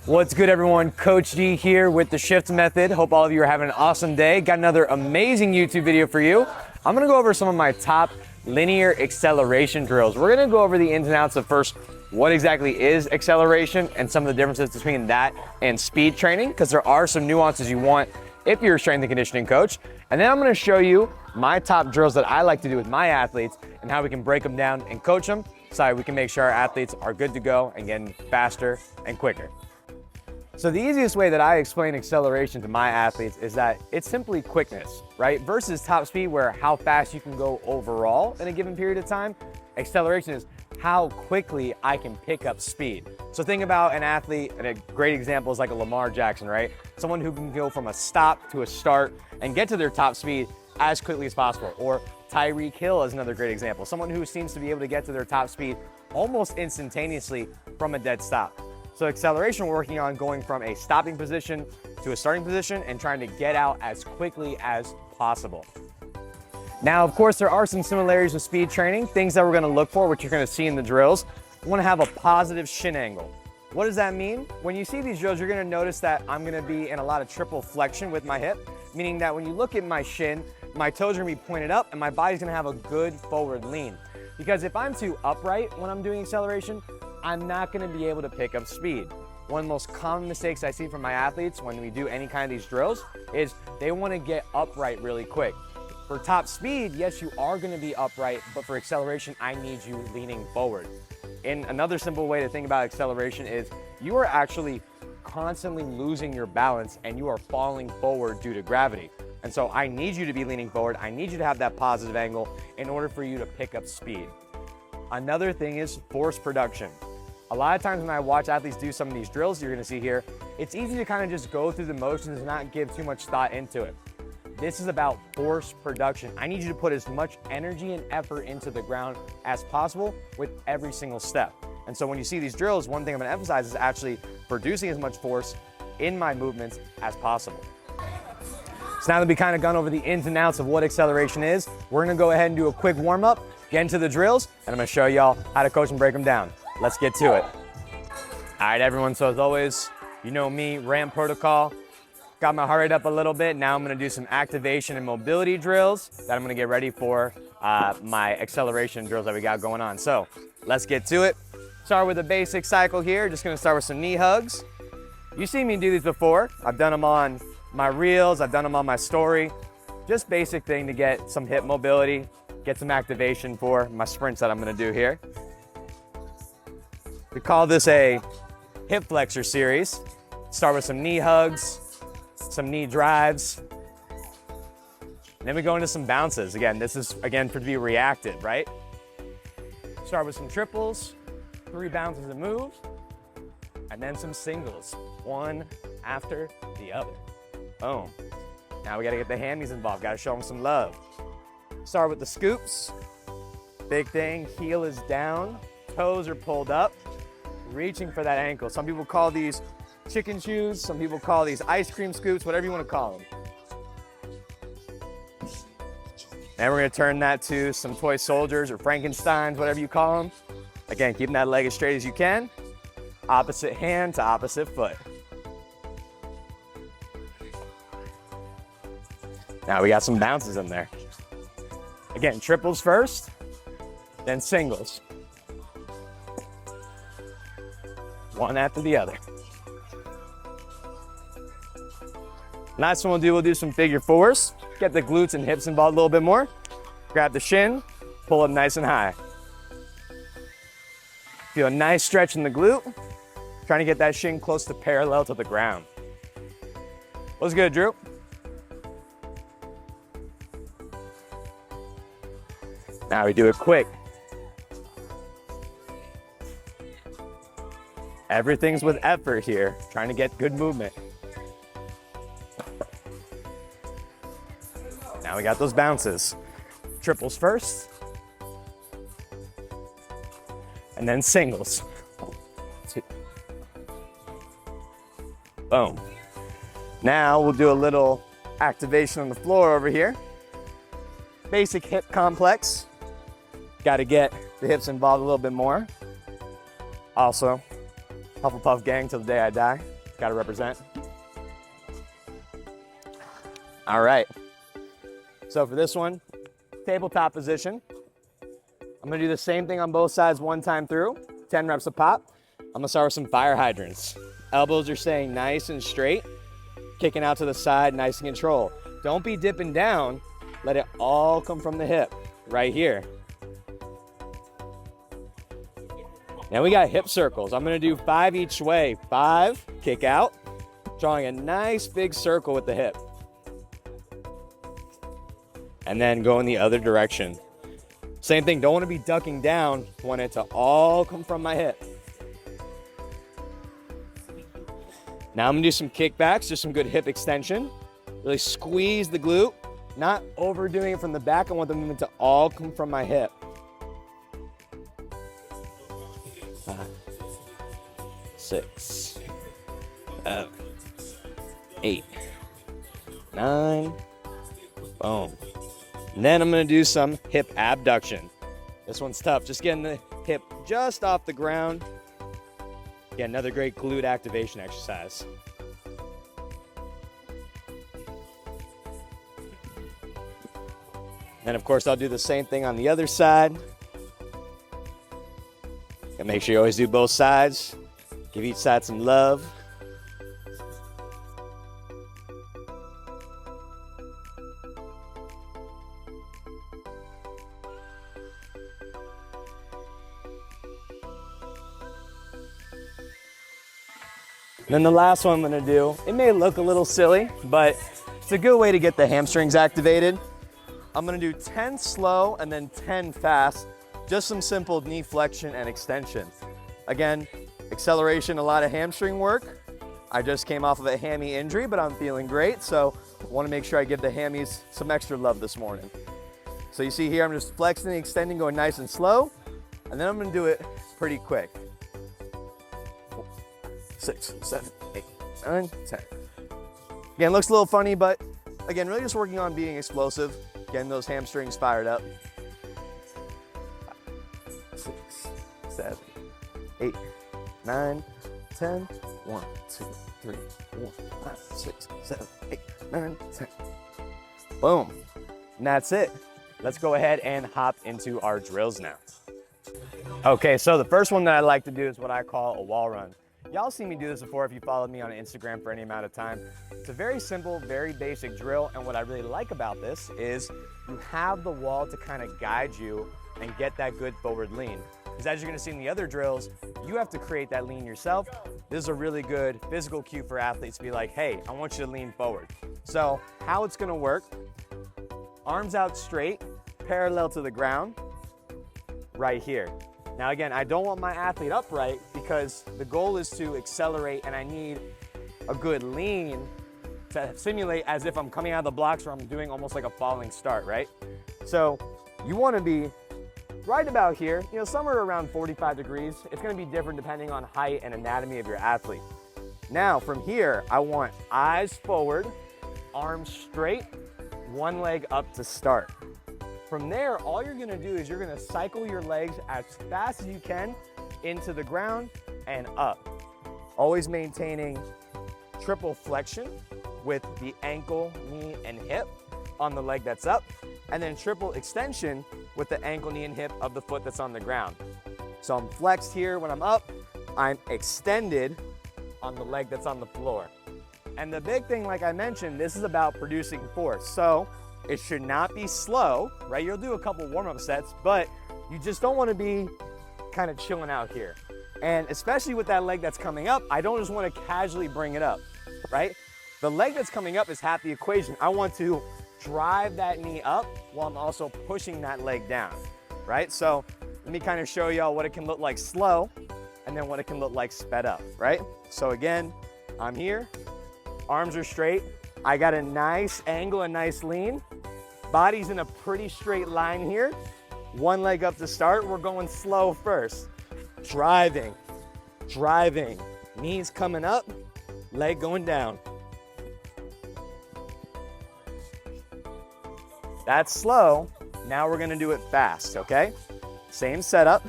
What's good, everyone? Coach D here with the Shift Method. Hope all of you are having an awesome day. Got another amazing YouTube video for you. I'm gonna go over some of my top linear acceleration drills. We're gonna go over the ins and outs of first, what exactly is acceleration and some of the differences between that and speed training, because there are some nuances you want if you're a strength and conditioning coach. And then I'm gonna show you my top drills that I like to do with my athletes and how we can break them down and coach them so we can make sure our athletes are good to go and getting faster and quicker. So the easiest way that I explain acceleration to my athletes is that it's simply quickness, right? Versus top speed, where how fast you can go overall in a given period of time. Acceleration is how quickly I can pick up speed. So think about an athlete, and a great example is like a Lamar Jackson, right? Someone who can go from a stop to a start and get to their top speed as quickly as possible. Or Tyreek Hill is another great example. Someone who seems to be able to get to their top speed almost instantaneously from a dead stop. So acceleration, we're working on going from a stopping position to a starting position and trying to get out as quickly as possible. Now, of course, there are some similarities with speed training, things that we're gonna look for, which you're gonna see in the drills. We wanna have a positive shin angle. What does that mean? When you see these drills, you're gonna notice that I'm gonna be in a lot of triple flexion with my hip, meaning that when you look at my shin, my toes are gonna be pointed up and my body's gonna have a good forward lean. Because if I'm too upright when I'm doing acceleration, I'm not gonna be able to pick up speed. One of the most common mistakes I see from my athletes when we do any kind of these drills is they wanna get upright really quick. For top speed, yes, you are gonna be upright, but for acceleration, I need you leaning forward. And another simple way to think about acceleration is you are actually constantly losing your balance and you are falling forward due to gravity. And so I need you to be leaning forward. I need you to have that positive angle in order for you to pick up speed. Another thing is force production. A lot of times when I watch athletes do some of these drills you're gonna see here, it's easy to kind of just go through the motions and not give too much thought into it. This is about force production. I need you to put as much energy and effort into the ground as possible with every single step. And so when you see these drills, one thing I'm gonna emphasize is actually producing as much force in my movements as possible. So now that we kind of gone over the ins and outs of what acceleration is, we're gonna go ahead and do a quick warm up, get into the drills, and I'm gonna show y'all how to coach and break them down. Let's get to it. All right, everyone, so as always, you know me, ramp protocol. Got my heart rate up a little bit. Now I'm gonna do some activation and mobility drills that I'm gonna get ready for my acceleration drills that we got going on. So let's get to it. Start with a basic cycle here. Just gonna start with some knee hugs. You've seen me do these before. I've done them on my reels, I've done them on my story. Just basic thing to get some hip mobility, get some activation for my sprints that I'm gonna do here. We call this a hip flexor series. Start with some knee hugs, some knee drives. And then we go into some bounces. Again, this is, again, to be reactive, right? Start with some triples, 3 bounces and moves, and then some singles, one after the other. Boom. Now we gotta get the hammies involved, gotta show them some love. Start with the scoops. Big thing, heel is down, toes are pulled up, reaching for that ankle. Some people call these chicken shoes, some people call these ice cream scoops, whatever you wanna call them. And we're gonna turn that to some toy soldiers or Frankensteins, whatever you call them. Again, keeping that leg as straight as you can. Opposite hand to opposite foot. Now we got some bounces in there. Again, triples first, then singles. One after the other. Last one we'll do some figure fours. Get the glutes and hips involved a little bit more. Grab the shin, pull up nice and high. Feel a nice stretch in the glute. Trying to get that shin close to parallel to the ground. What's good, Drew? Now we do it quick. Everything's with effort here, trying to get good movement. Now we got those bounces. Triples first, and then singles. 2. Boom. Now we'll do a little activation on the floor over here. Basic hip complex. Got to get the hips involved a little bit more. Also, Hufflepuff gang till the day I die. Gotta represent. All right. So for this one, tabletop position. I'm gonna do the same thing on both sides one time through, 10 reps a pop. I'm gonna start with some fire hydrants. Elbows are staying nice and straight, kicking out to the side, nice and controlled. Don't be dipping down, let it all come from the hip, right here. Now we got hip circles. I'm gonna do 5 each way. 5, kick out, drawing a nice big circle with the hip. And then go in the other direction. Same thing, don't wanna be ducking down, want it to all come from my hip. Now I'm gonna do some kickbacks, just some good hip extension. Really squeeze the glute, not overdoing it from the back. I want the movement to all come from my hip. 5, 6, 7, 8, 9, boom. And then I'm gonna do some hip abduction. This one's tough, just getting the hip just off the ground. Again, another great glute activation exercise. And of course, I'll do the same thing on the other side. And make sure you always do both sides. Give each side some love. And then the last one I'm gonna do, it may look a little silly, but it's a good way to get the hamstrings activated. I'm gonna do 10 slow and then 10 fast, just some simple knee flexion and extension. Again, acceleration, a lot of hamstring work. I just came off of a hammy injury, but I'm feeling great, so I wanna make sure I give the hammies some extra love this morning. So you see here, I'm just flexing and extending, going nice and slow, and then I'm gonna do it pretty quick. 6, 7, 8, 9, 10. Again, looks a little funny, but again, really just working on being explosive, getting those hamstrings fired up. 5, 6, 7, 8, 9, 10. 1, 2, 3, 4, 5, 6, 7, 8, 9, 10. Boom. And that's it. Let's go ahead and hop into our drills now. Okay, so the first one that I like to do is what I call a wall run. Y'all seen me do this before if you followed me on Instagram for any amount of time. It's a very simple, very basic drill, and what I really like about this is you have the wall to kind of guide you and get that good forward lean. Because as you're gonna see in the other drills, you have to create that lean yourself. This is a really good physical cue for athletes to be like, hey, I want you to lean forward. So how it's gonna work, arms out straight, parallel to the ground, right here. Now again, I don't want my athlete upright because the goal is to accelerate and I need a good lean to simulate as if I'm coming out of the blocks or I'm doing almost like a falling start, right? So you wanna be right about here, somewhere around 45 degrees. It's gonna be different depending on height and anatomy of your athlete. Now from here, I want eyes forward, arms straight, one leg up to start. From there, all you're gonna do is you're gonna cycle your legs as fast as you can into the ground and up. Always maintaining triple flexion with the ankle, knee, and hip on the leg that's up, and then triple extension with the ankle, knee, and hip of the foot that's on the ground. So I'm flexed here when I'm up, I'm extended on the leg that's on the floor. And the big thing, like I mentioned, this is about producing force. So it should not be slow, right? You'll do a couple warm-up sets, but you just don't want to be kind of chilling out here. And especially with that leg that's coming up, I don't just want to casually bring it up, right? The leg that's coming up is half the equation. I want to drive that knee up while I'm also pushing that leg down, right? So let me kind of show y'all what it can look like slow and then what it can look like sped up, right? So again, I'm here, arms are straight. I got a nice angle, a nice lean. Body's in a pretty straight line here. One leg up to start. We're going slow first. Driving, knees coming up, leg going down. That's slow. Now we're gonna do it fast, okay? Same setup.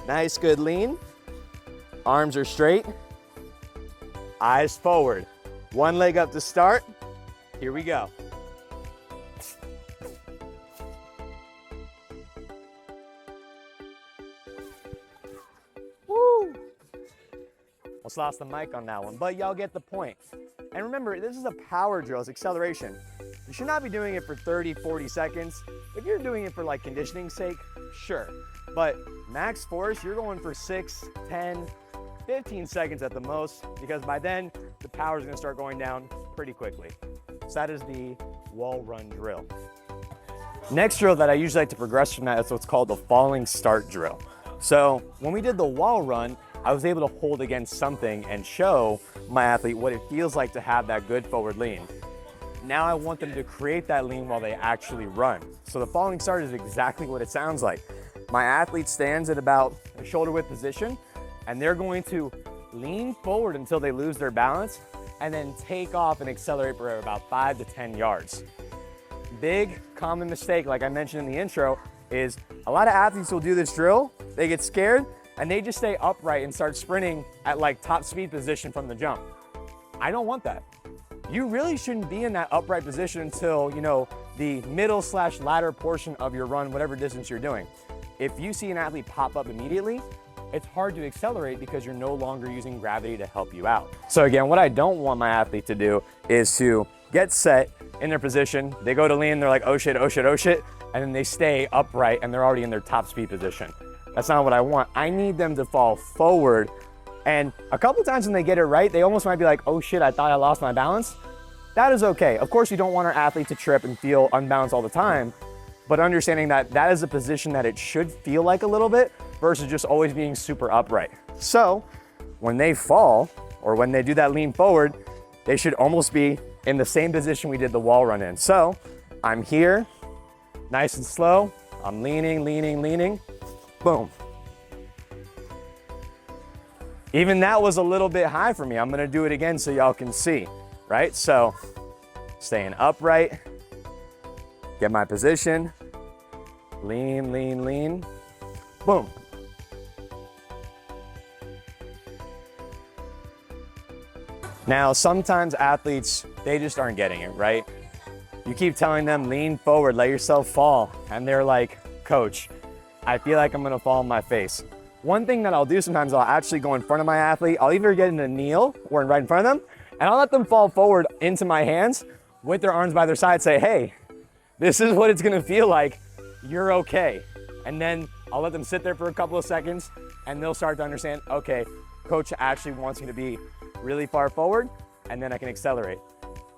Nice, good lean. Arms are straight. eyes forward. One leg up to start. Here we go. Woo! Almost lost the mic on that one, but y'all get the point. And remember, this is a power drill, it's acceleration. You should not be doing it for 30, 40 seconds. If you're doing it for like conditioning's sake, sure. But max force, you're going for 6, 10, 15 seconds at the most, because by then the power is going to start going down pretty quickly. So that is the wall run drill. Next drill that I usually like to progress from that is what's called the falling start drill. So when we did the wall run, I was able to hold against something and show my athlete what it feels like to have that good forward lean. Now I want them to create that lean while they actually run. So the falling start is exactly what it sounds like. My athlete stands at about a shoulder width position, and they're going to lean forward until they lose their balance and then take off and accelerate for about 5 to 10 yards. Big common mistake, like I mentioned in the intro, is a lot of athletes will do this drill, they get scared, and they just stay upright and start sprinting at like top speed position from the jump. I don't want that. You really shouldn't be in that upright position until, the middle / latter portion of your run, whatever distance you're doing. If you see an athlete pop up immediately, it's hard to accelerate because you're no longer using gravity to help you out. So again, what I don't want my athlete to do is to get set in their position. They go to lean, they're like, oh shit, oh shit, oh shit. And then they stay upright and they're already in their top speed position. That's not what I want. I need them to fall forward. And a couple times when they get it right, they almost might be like, oh shit, I thought I lost my balance. That is okay. Of course, you don't want our athlete to trip and feel unbalanced all the time, but understanding that that is a position that it should feel like a little bit versus just always being super upright. So when they fall or when they do that lean forward, they should almost be in the same position we did the wall run in. So I'm here, nice and slow. I'm leaning, leaning, leaning. Boom. Even that was a little bit high for me. I'm gonna do it again so y'all can see, right? So staying upright, get my position, lean, lean, lean, boom. Now, sometimes athletes, they just aren't getting it, right? You keep telling them, lean forward, let yourself fall. And they're like, coach, I feel like I'm gonna fall on my face. One thing that I'll do sometimes, I'll actually go in front of my athlete. I'll either get in a kneel or right in front of them, and I'll let them fall forward into my hands with their arms by their side, say, hey, this is what it's gonna feel like. You're okay. And then I'll let them sit there for a couple of seconds and they'll start to understand, okay, coach actually wants me to be really far forward, and then I can accelerate.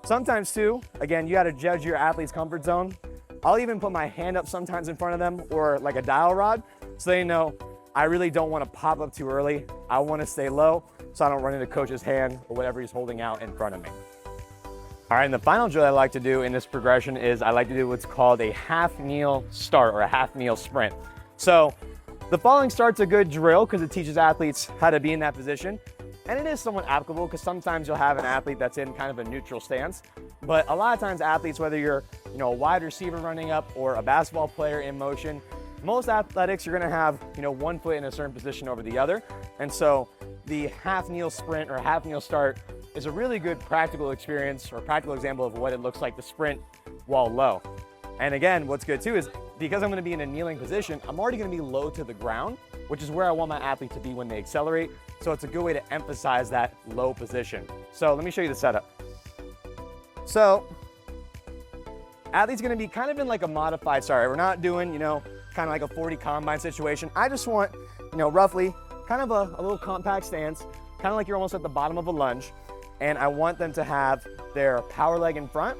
Sometimes too, again, you gotta judge your athlete's comfort zone. I'll even put my hand up sometimes in front of them or like a dial rod so they know I really don't wanna pop up too early. I wanna stay low so I don't run into coach's hand or whatever he's holding out in front of me. All right, and the final drill I like to do in this progression is I like to do what's called a half kneel start or a half kneel sprint. So the falling start's a good drill because it teaches athletes how to be in that position. And it is somewhat applicable because sometimes you'll have an athlete that's in kind of a neutral stance. But a lot of times athletes, whether you're a wide receiver running up or a basketball player in motion, most athletics you're gonna have one foot in a certain position over the other. And so the half kneel sprint or half kneel start is a really good practical experience or practical example of what it looks like to sprint while low. And again, what's good too is because I'm gonna be in a kneeling position, I'm already gonna be low to the ground, which is where I want my athlete to be when they accelerate. So it's a good way to emphasize that low position. So let me show you the setup. So athlete's gonna be kind of in like a modified start. We're not doing, kind of like a 40 combine situation. I just want, roughly kind of a little compact stance, kind of like you're almost at the bottom of a lunge. And I want them to have their power leg in front.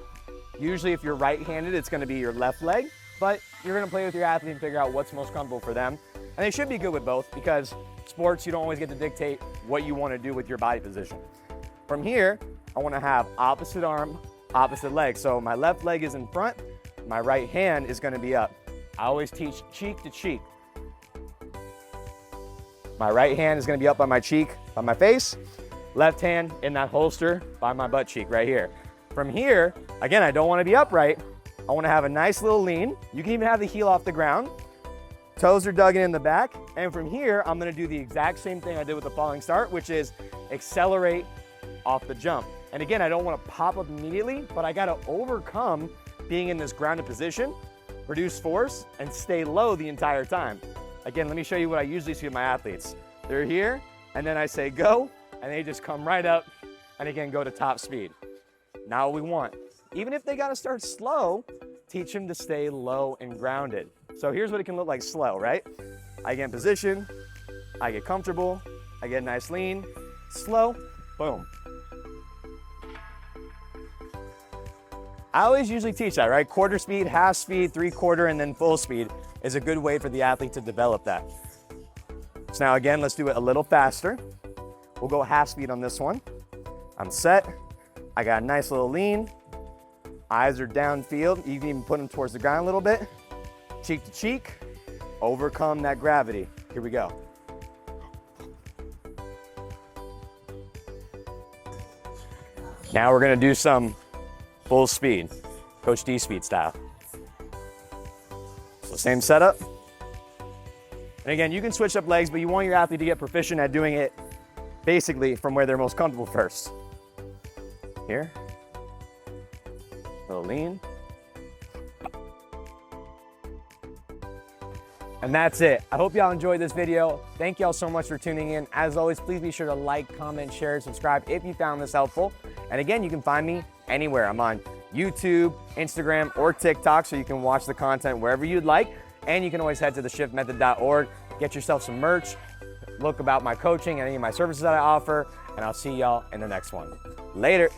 Usually if you're right-handed, it's gonna be your left leg, but you're gonna play with your athlete and figure out what's most comfortable for them. And they should be good with both because sports, you don't always get to dictate what you wanna do with your body position. From here, I wanna have opposite arm, opposite leg. So my left leg is in front, my right hand is gonna be up. I always teach cheek to cheek. My right hand is gonna be up by my cheek, by my face. Left hand in that holster by my butt cheek right here. From here, again, I don't wanna be upright. I wanna have a nice little lean. You can even have the heel off the ground. Toes are dug in the back. And from here, I'm gonna do the exact same thing I did with the falling start, which is accelerate off the jump. And again, I don't want to pop up immediately, but I got to overcome being in this grounded position, reduce force, and stay low the entire time. Again, let me show you what I usually see with my athletes. They're here, and then I say go, and they just come right up, and again, go to top speed. Now what we want, even if they got to start slow, teach them to stay low and grounded. So here's what it can look like slow, right? I get in position, I get comfortable, I get a nice lean, slow, boom. I always usually teach that, right? Quarter speed, half speed, 3/4, and then full speed is a good way for the athlete to develop that. So now again, let's do it a little faster. We'll go half speed on this one. I'm set. I got a nice little lean. Eyes are downfield. You can even put them towards the ground a little bit. Cheek to cheek. Overcome that gravity. Here we go. Now we're gonna do some full speed, Coach D speed style. So same setup. And again, you can switch up legs, but you want your athlete to get proficient at doing it basically from where they're most comfortable first. Here, little lean. And that's it. I hope y'all enjoyed this video. Thank y'all so much for tuning in. As always, please be sure to like, comment, share, and subscribe if you found this helpful. And again, you can find me anywhere. I'm on YouTube, Instagram, or TikTok, so you can watch the content wherever you'd like. And you can always head to theshiftmethod.org, get yourself some merch, look about my coaching and any of my services that I offer, and I'll see y'all in the next one. Later.